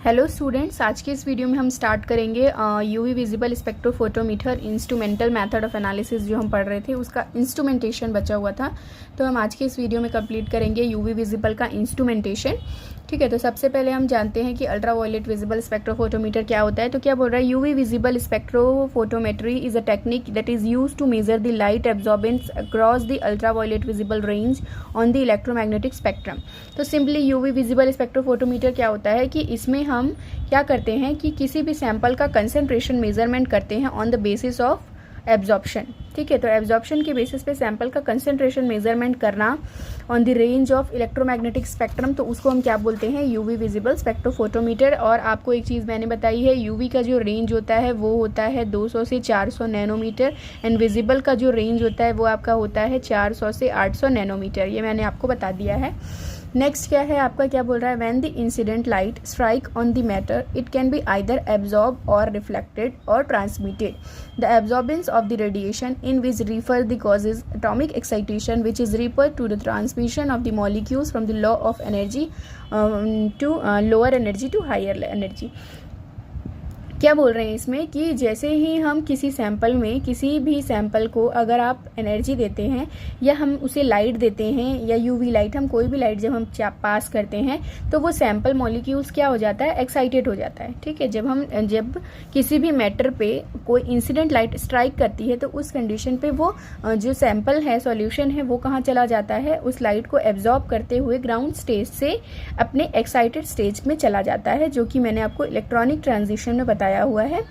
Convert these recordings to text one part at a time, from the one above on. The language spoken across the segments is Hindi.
हेलो स्टूडेंट्स, आज के इस वीडियो में हम स्टार्ट करेंगे UV visible spectrophotometer instrumental method of analysis जो हम पढ़ रहे थे उसका इंस्ट्रूमेंटेशन बचा हुआ था। तो हम आज के इस वीडियो में कंप्लीट करेंगे यूवी विजिबल का इंस्ट्रूमेंटेशन। ठीक है, तो सबसे पहले हम जानते हैं कि अल्ट्रा वायलेट विजिबल स्पेक्ट्रोफोटोमीटर क्या होता है। तो क्या बोल रहा है, UV visible spectrophotometry is a technique that is use to measure the light absorbance across the ultraviolet visible range on the electromagnetic spectrum. तो सिंपली यूवी विजिबल स्पेक्ट्रोफोटोमीटर क्या होता है कि इसमें हम क्या करते हैं कि किसी भी सैंपल का कंसेंट्रेशन मेजरमेंट करते हैं on the basis of absorption. ठीक है, तो एब्जॉर्प्शन के बेसिस पे सैंपल का कंसेंट्रेशन मेजरमेंट करना on the range of electromagnetic spectrum, तो उसको हम क्या बोलते हैं, यूवी विजिबल स्पेक्ट्रोफोटोमीटर। और आपको एक चीज़ मैंने बताई है, यूवी का जो रेंज होता है वो होता है 200 से 400 नैनोमीटर एंड विजिबल का जो रेंज होता है वो आपका होता है 400 से 800 नैनोमीटर। ये मैंने आपको बता दिया है। नेक्स्ट क्या है आपका, क्या बोल रहा है, when the incident light strike on the matter it can be either absorb और रिफ्लेक्टेड और transmitted. The absorbance of the radiation in which refer the causes atomic excitation which is refer to the transmission of the molecules from the low of energy to lower energy to higher energy. क्या बोल रहे हैं इसमें कि जैसे ही हम किसी सैंपल में, किसी भी सैंपल को अगर आप एनर्जी देते हैं या हम उसे लाइट देते हैं या यूवी लाइट, हम कोई भी लाइट जब हम पास करते हैं तो वो सैंपल मॉलिक्यूल्स क्या हो जाता है, एक्साइटेड हो जाता है। ठीक है, जब किसी भी मैटर पे कोई इंसिडेंट लाइट स्ट्राइक करती है तो उस कंडीशन पे वो जो सैंपल है, सॉल्यूशन है, वो कहाँ चला जाता है, उस लाइट को एब्जॉर्ब करते हुए ग्राउंड स्टेज से अपने एक्साइटेड स्टेज में चला जाता है, जो कि मैंने आपको इलेक्ट्रॉनिक ट्रांजिशन में बताया हुआ है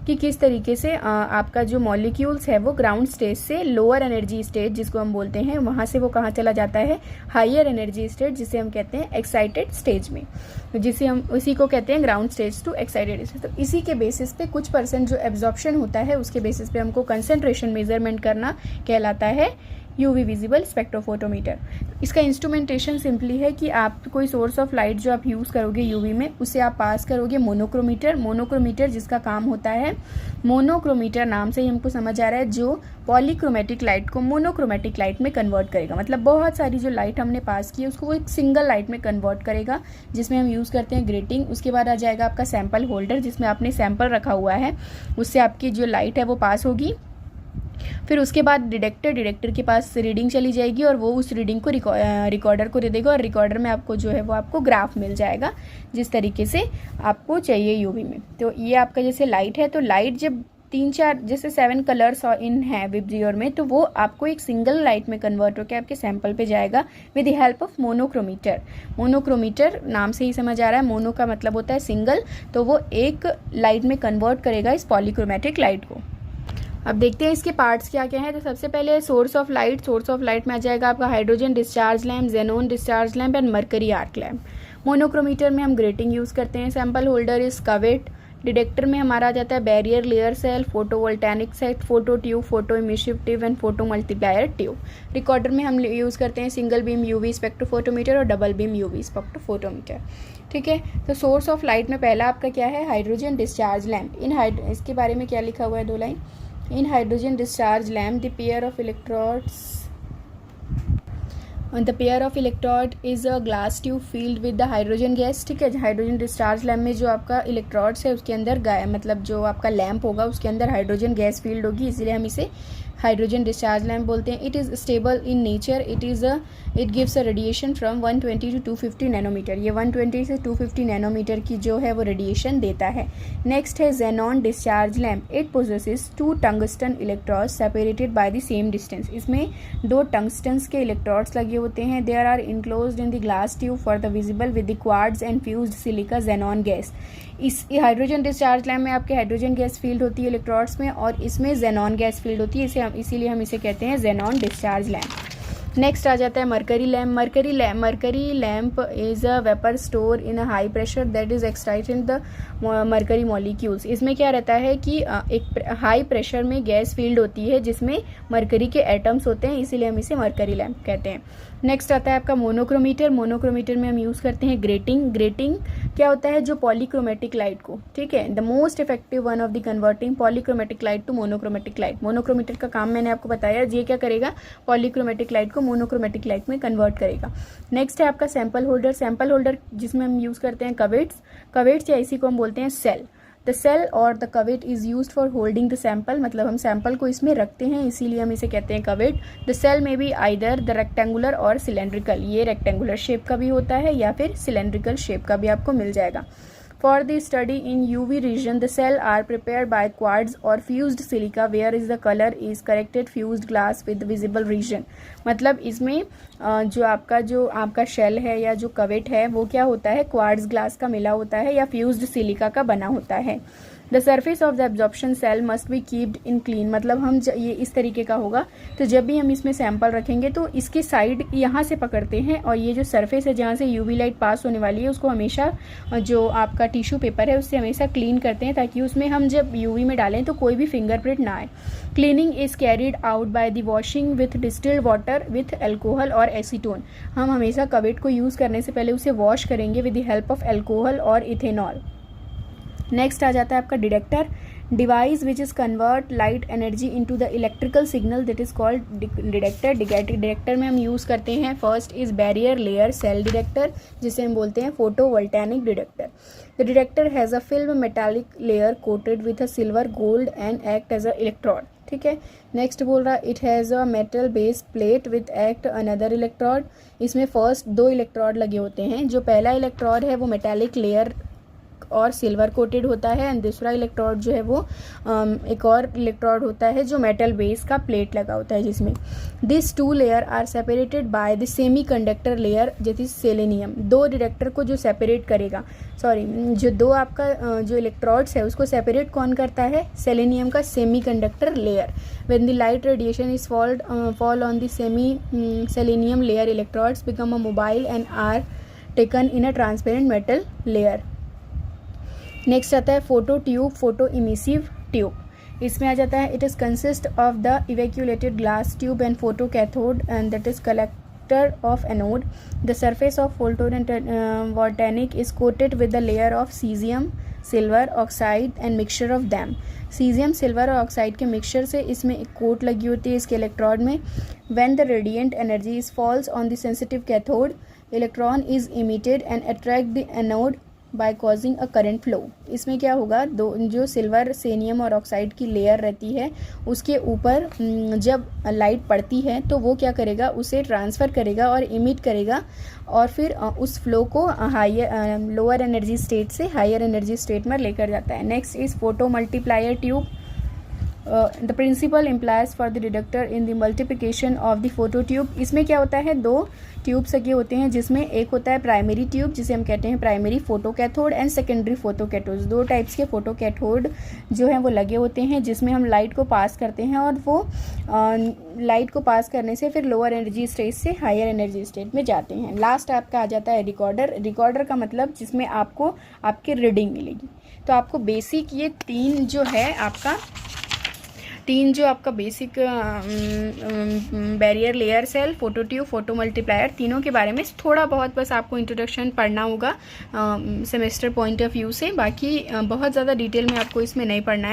कि किस तरीके से आपका जो मॉलिक्यूल्स है वो ग्राउंड स्टेज से लोअर एनर्जी स्टेज जिसको हम बोलते हैं वहां से वो कहाँ चला जाता है, हायर एनर्जी स्टेज जिसे हम कहते हैं एक्साइटेड स्टेज में, जिसे हम उसी को कहते हैं ground stage two excited stage. तो इसी के बेसिस पे कुछ परसेंट जो एब्जॉर्प्शन होता है उसके बेसिस पे हमको कंसेंट्रेशन मेजरमेंट करना कहलाता है यूवी विजिबल स्पेक्ट्रोफोटोमीटर। इसका इंस्ट्रूमेंटेशन सिंपली है कि आप कोई सोर्स ऑफ लाइट जो आप यूज़ करोगे यूवी में उसे आप पास करोगे मोनोक्रोमीटर जिसका काम होता है, मोनोक्रोमीटर नाम से ही हमको समझ आ रहा है, जो पॉलीक्रोमेटिक लाइट को मोनोक्रोमेटिक लाइट में कन्वर्ट करेगा। मतलब बहुत सारी जो लाइट हमने पास की है उसको वो एक सिंगल लाइट में कन्वर्ट करेगा, जिसमें हम यूज़ करते हैं ग्रेटिंग। उसके बाद आ जाएगा आपका सैंपल होल्डर जिसमें आपने सैंपल रखा हुआ है, उससे आपकी जो लाइट है वो पास होगी। फिर उसके बाद डिटेक्टर के पास रीडिंग चली जाएगी और वो उस रीडिंग को रिकॉर्डर को दे देगा और रिकॉर्डर में आपको जो है वो आपको ग्राफ मिल जाएगा जिस तरीके से आपको चाहिए यूवी में। तो ये आपका जैसे लाइट है, तो लाइट जब 3-4 जैसे 7 कलर्स इन है विबजियोर में, तो वो आपको एक सिंगल लाइट में कन्वर्ट होकर आपके सैंपल पे जाएगा with the help of monochromator. Monochromator नाम से ही समझ आ रहा है, मोनो का मतलब होता है सिंगल, तो वो एक लाइट में कन्वर्ट करेगा इस पॉलीक्रोमेटिक लाइट को। अब देखते हैं इसके पार्ट्स क्या क्या हैं। तो सबसे पहले सोर्स ऑफ लाइट में आ जाएगा आपका hydrogen discharge lamp, xenon discharge lamp and mercury arc lamp. Monochromator में हम ग्रेटिंग यूज़ करते हैं, sample holder is cuvette. Detector में हमारा आ जाता है barrier layer cell, photovoltaic set, photo tube, photo emissive tube and photo multiplier tube. Recorder में हम यूज़ करते हैं सिंगल बीम यूवी स्पेक्ट्रोफोटोमीटर और डबल बीम यूवी स्पेक्ट्रोफोटोमीटर। ठीक है, तो सोर्स ऑफ लाइट में पहला आपका क्या है, हाइड्रोजन डिस्चार्ज लैम्प। इसके बारे में क्या लिखा हुआ है, 2 line. In hydrogen discharge lamp, the pair of electrode is a glass tube filled with the hydrogen gas। ठीक है, हाइड्रोजन डिस्चार्ज लैम्प में जो आपका इलेक्ट्रोड्स है उसके अंदर मतलब जो आपका लैम्प होगा उसके अंदर हाइड्रोजन गैस फील्ड होगी, इसलिए हम इसे हाइड्रोजन डिस्चार्ज लैम्प बोलते हैं। It is stable in nature, it gives a radiation from 120 to 250 nanometer. ये 120 से 250 नैनोमीटर की जो है वो रेडिएशन देता है। नेक्स्ट है xenon discharge lamp. It possesses 2 tungsten electrodes separated by the same distance. इसमें 2 टंगस्टन्स के इलेक्ट्रोड्स लगे होते हैं। There are enclosed in the glass tube for the visible with the quartz and fused silica xenon gas. इस हाइड्रोजन डिस्चार्ज लैम्प में आपके हाइड्रोजन गैस फील्ड होती है इलेक्ट्रोड्स में और इसमें जेनॉन गैस फील्ड होती है, इसीलिए हम इसे कहते हैं जेनॉन डिस्चार्ज लैम्प। नेक्स्ट आ जाता है mercury lamp. Mercury lamp is a vapour store in a high pressure that is excited the mercury molecules. इसमें क्या रहता है कि एक हाई प्रेशर में गैस फील्ड होती है जिसमें मरकरी के एटम्स होते हैं, इसीलिए हम इसे मरकरी लैम्प कहते हैं। नेक्स्ट आता है आपका मोनोक्रोमीटर में हम यूज़ करते हैं ग्रेटिंग क्या होता है, जो पॉलीक्रोमेटिक लाइट को, ठीक है, the most effective one of the converting polychromatic light to monochromatic light. Monochromatic का काम मैंने आपको बताया, ये क्या करेगा, पॉलीक्रोमेटिक लाइट को मोनोक्रोमेटिक लाइट में कन्वर्ट करेगा। नेक्स्ट है आपका सैंपल होल्डर। सैंपल होल्डर जिसमें हम यूज़ करते हैं कवेट्स या इसी को हम बोलते हैं सेल। द सेल और the cuvette is use for holding the sample, मतलब हम सैंपल को इसमें रखते हैं, इसीलिए हम इसे कहते हैं कवेट। द सेल में बी आइदर द रेक्टेंगुलर और सिलेंड्रिकल, ये रेक्टेंगुलर शेप का भी होता है या फिर सिलेंड्रिकल शेप का भी आपको मिल जाएगा। For the study in UV region, the cell are prepared by quartz or fused silica, where is the color is corrected fused glass with visible region। मतलब इसमें जो आपका शेल है या जो कवेट है वो क्या होता है, क्वार्ट्ज ग्लास का मिला होता है या फ्यूज्ड सिलिका का बना होता है। The surface of the absorption cell must be keeped in clean, मतलब हम ये इस तरीके का होगा, तो जब भी हम इसमें सैंपल रखेंगे तो इसके साइड यहाँ से पकड़ते हैं और ये जो सरफेस है जहाँ से यूवी लाइट पास होने वाली है उसको हमेशा जो आपका टिश्यू पेपर है उससे हमेशा क्लीन करते हैं, ताकि उसमें हम जब यूवी में डालें तो कोई भी फिंगरप्रिंट ना आए। Cleaning is carried out by the washing with distilled water with alcohol और एसीटोन। हम हमेशा कवेट को यूज़ करने से पहले उसे वॉश करेंगे with the help of alcohol और इथेनॉल। नेक्स्ट आ जाता है आपका detector, device which is convert light energy into the electrical signal that is called detector. Detector में हम यूज़ करते हैं, first is barrier layer cell detector, जिसे हम बोलते हैं photovoltaic detector. The detector has a film metallic layer coated with a silver gold and act as a electrode, ठीक है। नेक्स्ट बोल रहा है it has a metal base plate with act another electrode. इसमें फर्स्ट 2 इलेक्ट्रोड लगे होते हैं, जो पहला इलेक्ट्रोड है वो मेटालिक लेयर और सिल्वर कोटेड होता है, एंड दूसरा इलेक्ट्रोड जो है वो एक और इलेक्ट्रोड होता है जो मेटल बेस का प्लेट लगा होता है जिसमें। This 2 layer are separated by the semiconductor layer that is selenium. 2 detector को जो सेपरेट करेगा, जो 2 आपका जो इलेक्ट्रोड्स है उसको सेपरेट कौन करता है, सेलेनियम का semiconductor layer. When the light radiation is fall on the semi selenium layer, electrodes become a mobile and are taken in a transparent metal layer. Next आता है photo tube, photo emissive tube. इसमें आ जाता है it is consist of the evacuated glass tube and photo cathode and that is collector of anode. The surface of photovoltaic is coated with the layer of caesium silver oxide and mixture of them. Caesium silver और ऑक्साइड के मिक्सचर से इसमें एक कोट लगी होती है इसके इलेक्ट्रोड में। When the radiant energy is falls on the sensitive cathode, electron is emitted and attract the anode by causing a current flow. इसमें क्या होगा, जो सिल्वर सेनियम और ऑक्साइड की लेयर रहती है उसके ऊपर जब लाइट पड़ती है तो वो क्या करेगा, उसे ट्रांसफ़र करेगा और इमिट करेगा और फिर उस फ्लो को लोअर एनर्जी स्टेट से हायर एनर्जी स्टेट में लेकर जाता है। Next is photo multiplier tube. The principle employs for the detector in the multiplication of the photo tube. इसमें क्या होता है, 2 ट्यूब्स लगे होते हैं जिसमें एक होता है प्राइमरी ट्यूब जिसे हम कहते हैं primary photo cathode and secondary photo cathode. 2 types के फोटो कैथोड जो हैं वो लगे होते हैं जिसमें हम लाइट को पास करते हैं और वो लाइट को पास करने से फिर लोअर एनर्जी स्टेट से हायर एनर्जी स्टेट में जाते हैं। लास्ट आपका आ जाता है रिकॉर्डर। रिकॉर्डर का मतलब जिसमें आपको आपकी रीडिंग मिलेगी। तो आपको बेसिक ये 3 जो आपका basic barrier layer cell, photo tube, photo multiplier, तीनों के बारे में थोड़ा बहुत बस आपको इंट्रोडक्शन पढ़ना होगा सेमेस्टर पॉइंट ऑफ व्यू से। बाकी बहुत ज़्यादा डिटेल में आपको इसमें नहीं पढ़ना है।